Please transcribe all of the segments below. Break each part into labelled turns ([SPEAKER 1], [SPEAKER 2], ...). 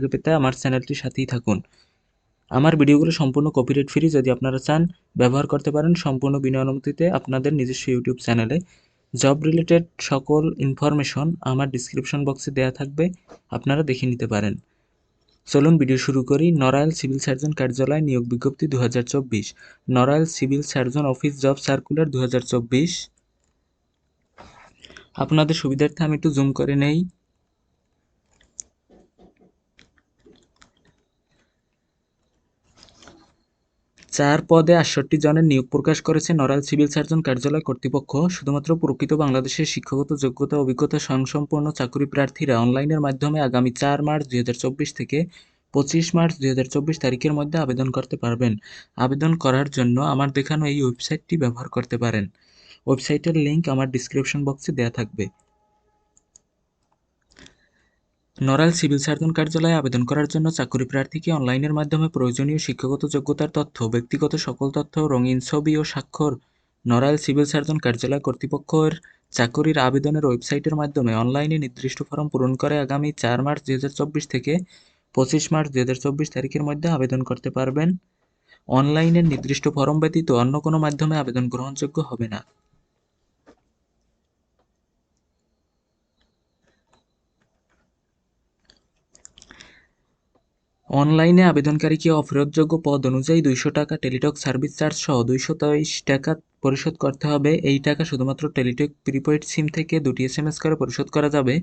[SPEAKER 1] আগে পেতে আমার চ্যানেলটির সাথেই থাকুন। আমার ভিডিওগুলো সম্পূর্ণ কপিরাইট ফ্রি। যদি আপনারা চান ব্যবহার করতে পারেন সম্পূর্ণ বিনা অনুমতিতে আপনাদের নিজস্ব ইউটিউব চ্যানেলে। জব রিলেটেড সকল ইনফরমেশন আমার ডিসক্রিপশন বক্সে দেওয়া থাকবে, আপনারা দেখে নিতে পারেন। চলুন ভিডিও শুরু করি। নড়াইল সিভিল সার্জন কার্যালয় নিয়োগ বিজ্ঞপ্তি 2024, Narail civil surgeon office job circular 2024। আপনাদের সুবিধার্থে আমি একটু জুম করে নেই। চার পদে 68 জনের নিয়োগ প্রকাশ করেছে নড়াইল সিভিল সার্জন কার্যালয় কর্তৃপক্ষ। শুধুমাত্র প্রকৃত বাংলাদেশের শিক্ষাগত যোগ্যতা অভিজ্ঞতা স্বয়ংসম্পূর্ণ চাকরি প্রার্থীরা অনলাইনের মাধ্যমে আগামী 4 মার্চ 2024 থেকে 25 মার্চ 2024 তারিখের মধ্যে আবেদন করতে পারবেন। আবেদন করার জন্য আমার দেখানো এই ওয়েবসাইটটি ব্যবহার করতে পারেন। ওয়েবসাইটের লিঙ্ক আমার ডিসক্রিপশন বক্সে দেওয়া থাকবে। নড়াইল সিভিল সার্জন কার্যালয়ে আবেদন করার জন্য চাকরি প্রার্থীকে অনলাইনের মাধ্যমে প্রয়োজনীয় শিক্ষাগত যোগ্যতার তথ্য, ব্যক্তিগত সকল তথ্য, রঙিন ছবি ও স্বাক্ষর নড়াইল সিভিল সার্জন কার্যালয় কর্তৃপক্ষের চাকরির আবেদনের ওয়েবসাইটের মাধ্যমে অনলাইনে নির্দিষ্ট ফরম পূরণ করে আগামী 4 মার্চ 2024 থেকে 25 মার্চ 2024 তারিখের মধ্যে আবেদন করতে পারবেন। অনলাইনের নির্দিষ্ট ফরম ব্যতীত অন্য কোনো মাধ্যমে আবেদন গ্রহণযোগ্য হবে না। অনলাইনে আবেদনকারীকে অফেরতযোগ্য পদ অনুযায়ী 200 টাকা টেলিটক সার্ভিস চার্জ সহ 223 টাকা পরিশোধ করতে হবে। এই টাকা শুধুমাত্র টেলিটক প্রিপেইড সিম থেকে 2টি SMS করে পরিশোধ করা যাবে।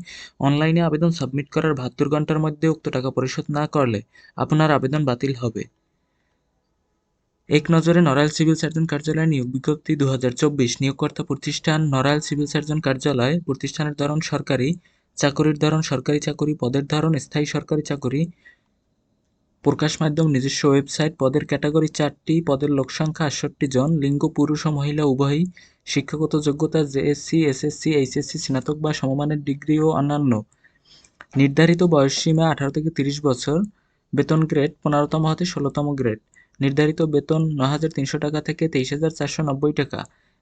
[SPEAKER 1] অনলাইনে আবেদন সাবমিট করার 72 ঘন্টার মধ্যে উক্ত টাকা পরিশোধ না করলে আপনার আবেদন বাতিল হবে। এক নজরে নড়াইল সিভিল সার্জন কার্যালয় নিয়োগ বিজ্ঞপ্তি 2024। নিয়োগকর্তা প্রতিষ্ঠান নড়াইল সিভিল সার্জন কার্যালয়। প্রতিষ্ঠানের ধরন সরকারি, চাকরির ধরন সরকারি চাকরি, পদের ধরন স্থায়ী সরকারি চাকরি। প্রকাশ মাধ্যম নিজস্ব ওয়েবসাইট। পদের ক্যাটাগরি 4টি, পদের লোকসংখ্যা 68 জন, লিঙ্গ পুরুষ ও মহিলা উভয়ই, শিক্ষাগত যোগ্যতা জেএসসি, এসএসসি, এইচএসসি, স্নাতক বা সমমানের ডিগ্রি ও অন্যান্য। নির্ধারিত বয়সসীমা 18 থেকে 30 বছর। বেতন গ্রেড 15তম হতে 16তম গ্রেড। নির্ধারিত বেতন 9,300 টাকা থেকে 23,490 টাকা।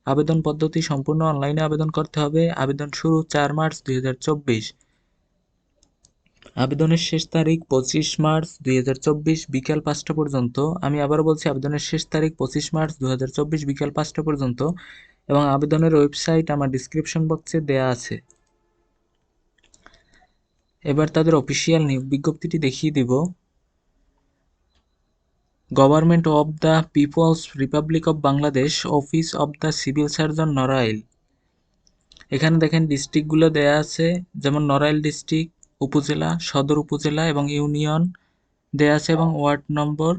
[SPEAKER 1] আবেদন পদ্ধতি সম্পূর্ণ অনলাইনে আবেদন করতে হবে। আবেদন শুরু 4 মার্চ 2024। আবেদনের শেষ তারিখ 25 মার্চ 2024 বিকাল 5টা পর্যন্ত। আমি আবার বলছি, আবেদনের শেষ তারিখ 25 মার্চ 2024 বিকাল 5টা পর্যন্ত এবং আবেদনের ওয়েবসাইট আমার ডিসক্রিপশন বক্সে দেয়া আছে। এবার তাদের অফিসিয়াল নিয়োগ বিজ্ঞপ্তিটি দেখিয়ে দিব। Government of the people's republic of Bangladesh, office of the civil surgeon Narail. এখানে দেখেন ডিস্ট্রিক্টগুলো দেয়া আছে, যেমন নড়াইল ডিস্ট্রিক্ট, উপজেলা, সদর উপজেলা এবং ইউনিয়ন দেয়া আছে এবং ওয়ার্ড নম্বর,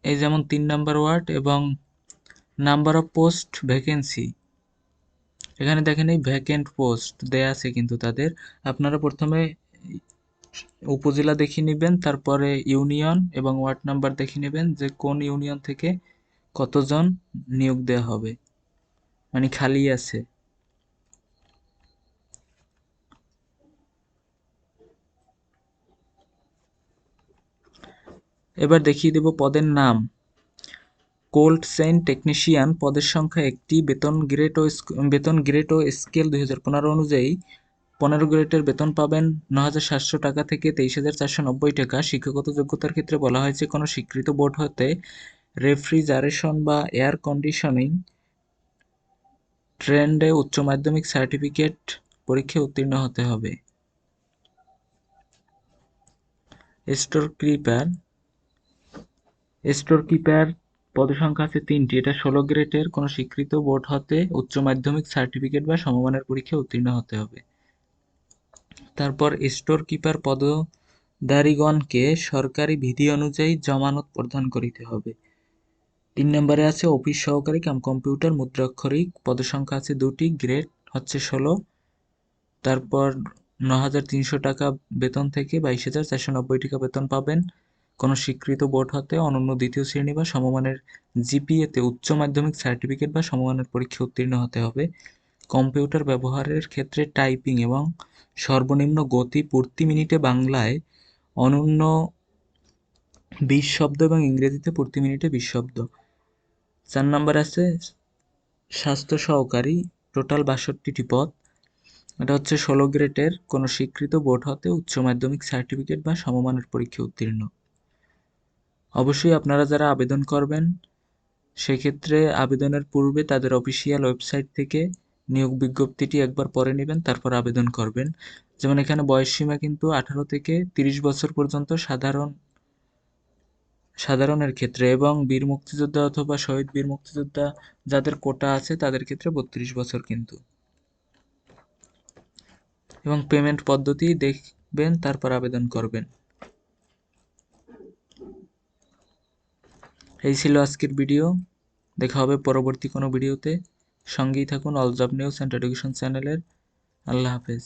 [SPEAKER 1] এই যেমন 3 নম্বর ওয়ার্ড এবং নাম্বার অফ পোস্ট ভ্যাকেন্সি। এখানে দেখেন এই ভ্যাকেন্ট পোস্ট দেয়া আছে কিন্তু তাদের। আপনারা প্রথমে উপজেলা দেখে নেবেন, তারপরে ইউনিয়ন এবং ওয়ার্ড নাম্বার দেখে নেবেন যে কোন ইউনিয়ন থেকে কতজন নিয়োগ দেওয়া হবে, মানে খালি আছে। এবার দেখিয়ে দেব পদের নাম। কোল্ড চেইন টেকনিশিয়ান, পদের সংখ্যা 1টি। বেতন গ্রেড ও স্কেল 2015 অনুযায়ী 15 গ্রেডের বেতন পাবেন 9,700 টাকা থেকে 23,490 টাকা। শিক্ষাগত যোগ্যতার ক্ষেত্রে বলা হয়েছে কোনো স্বীকৃত বোর্ড হতে রেফ্রিজারেশন বা এয়ার কন্ডিশনিং ট্রেন্ডে উচ্চ মাধ্যমিক সার্টিফিকেট পরীক্ষায় উত্তীর্ণ হতে হবে। স্টোর কিপার পদসংখ্যা আছে 3টি। এটা 16 গ্রেডের কোনো স্বীকৃত বোর্ড হতে উচ্চ মাধ্যমিক সার্টিফিকেট বা সমমানের পরীক্ষায় উত্তীর্ণ হতে হবে। তারপর স্টোর কিপার পদধারীগণকে সরকারি বিধি অনুযায়ী জমানত প্রদান করিতে হবে। 3 নম্বরে আছে অফিস সহকারী কাম কম্পিউটার মুদ্রাক্ষরিক, পদসংখ্যা আছে 2টি, গ্রেড হচ্ছে 16। তারপর 9,300 টাকা বেতন থেকে 22,490 টাকা বেতন পাবেন। কোনো স্বীকৃত বোর্ড হতে অনন্য দ্বিতীয় শ্রেণী বা সমমানের জিপিএতে উচ্চ মাধ্যমিক সার্টিফিকেট বা সমমানের পরীক্ষা উত্তীর্ণ হতে হবে। কম্পিউটার ব্যবহারের ক্ষেত্রে টাইপিং এবং সর্বনিম্ন গতি প্রতি মিনিটে বাংলায় অনন্য 20 শব্দ এবং ইংরেজিতে প্রতি মিনিটে 20 শব্দ। 4 নম্বর আছে স্বাস্থ্য সহকারী, টোটাল 62টি পদ। এটা হচ্ছে 16 গ্রেডের কোনো স্বীকৃত বোর্ড হতে উচ্চ মাধ্যমিক সার্টিফিকেট বা সমমানের পরীক্ষায় উত্তীর্ণ। অবশ্যই আপনারা যারা আবেদন করবেন সেক্ষেত্রে আবেদনের পূর্বে তাদের অফিসিয়াল ওয়েবসাইট থেকে নিয়োগ বিজ্ঞপ্তিটি একবার পড়ে নেবেন, তারপর আবেদন করবেন। যেমন এখানে বয়সসীমা কিন্তু 18 থেকে 30 বছর পর্যন্ত সাধারণের ক্ষেত্রে, এবং বীর মুক্তিযোদ্ধা অথবা শহীদ বীর মুক্তিযোদ্ধা যাদের কোটা আছে তাদের ক্ষেত্রে 32 বছর কিন্তু। এবং পেমেন্ট পদ্ধতি দেখবেন, তারপর আবেদন করবেন। এই ছিল আজকের ভিডিও। দেখা হবে পরবর্তী কোনো ভিডিওতে। সঙ্গেই থাকুন all job news and education চ্যানেলের। আল্লাহ হাফেজ।